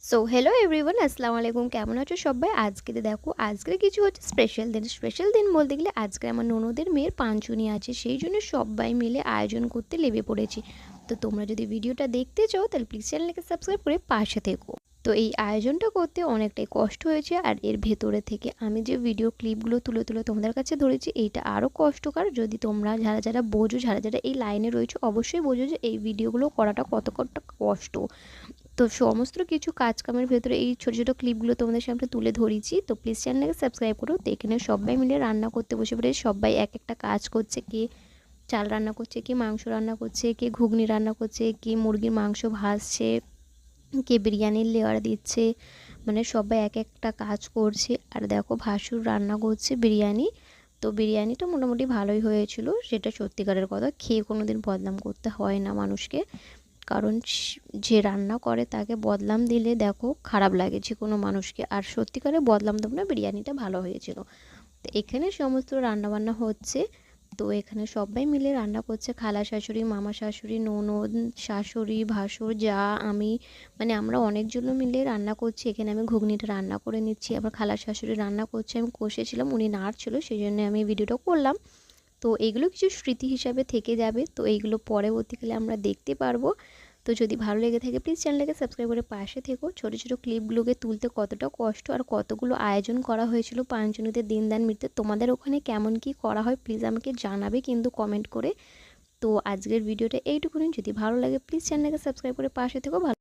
So hello everyone, আসসালামু আলাইকুম। কেমন আছো সবাই? আজকে দেখো, আজকে কিছু হচ্ছে স্পেশাল দিন বলতে গেলে আজকে আমার ননদের মেয়ের পাঁচুনি আছে, সেই জন্য সবাই মিলে আয়োজন করতে লেগে পড়েছি। তো তোমরা যদি ভিডিওটা দেখতে চাও তাহলে প্লিজ চ্যানেলকে সাবস্ক্রাইব করে পাশে থেকো। তো এই আয়োজনটা করতে অনেকটাই কষ্ট হয়েছে, আর এর ভেতরে থেকে আমি যে ভিডিও ক্লিপগুলো তুলে তুলে তোমাদের কাছে ধরেছি এইটা আরও কষ্টকর। যদি তোমরা যারা যারা বোঝো, যারা যারা এই লাইনে রয়েছে, অবশ্যই বোঝো যে এই ভিডিওগুলো করাটা কতটা কষ্ট। তো সমস্ত কিছু কাজকামের ভেতরে এই ছোটো ছোটো ক্লিপগুলো তোমাদের সামনে তুলে ধরেছি। তো প্লিজ চ্যানেলটাকে সাবস্ক্রাইব করো। তো এখানে সবাই মিলে রান্না করতে বসে পড়ে, সবাই এক একটা কাজ করছে। কে চাল রান্না করছে, কে মাংস রান্না করছে, কে ঘুগনি রান্না করছে, কে মুরগির মাংস ভাজছে, কে বিরিয়ানির লেয়ার দিচ্ছে। মানে সবাই এক একটা কাজ করছে। আর দেখো ভাসুর রান্না করছে বিরিয়ানি। তো বিরিয়ানিটা মোটামুটি ভালোই হয়েছিল, সেটা সত্যিকারের কথা। খেয়ে কোনো দিন বদনাম করতে হয় না মানুষকে, কারণ যে রান্না করে তাকে বদনাম দিলে দেখো খারাপ লাগে যে কোনো মানুষকে। আর সত্যিকারে বদনাম দেবো না, বিরিয়ানিটা ভালো হয়েছিল। তো এখানে সমস্ত রান্নাবান্না হচ্ছে। তো এখানে সবাই মিলে রান্না করছে, খালা শাশুড়ি, মামা শাশুড়ি, ননদ, শাশুড়ি, ভাসুর, যা, আমি। মানে আমরা অনেকজন মিলে রান্না করছি। এখানে আমি ঘুগনিটা রান্না করে নিচ্ছি, আবার খালা শাশুড়ি রান্না করছে, আমি কষেছিলাম, উনি নাড়ছিল, সেই জন্য আমি ভিডিওটা করলাম। তো এইগুলো কিছু স্মৃতি হিসাবে থেকে যাবে। তো এইগুলো পরবর্তীকালে আমরা দেখতে পারবো। তো যদি ভালো লেগে থাকে প্লিজ চ্যানেলটাকে সাবস্ক্রাইব করে পাশে থেকো। ছোটো ছোটো ক্লিপগুলোকে তুলতে কতটা কষ্ট, আর কতগুলো আয়োজন করা হয়েছিল পাঁচজনীতে দিনদান মিটতে। তোমাদের ওখানে কেমন কি করা হয় প্লিজ আমাকে জানাবে কিন্তু কমেন্ট করে। তো আজকের ভিডিওটা এইটুকুনি। যদি ভালো লাগে প্লিজ চ্যানেলটাকে সাবস্ক্রাইব করে পাশে থেকো। ভালো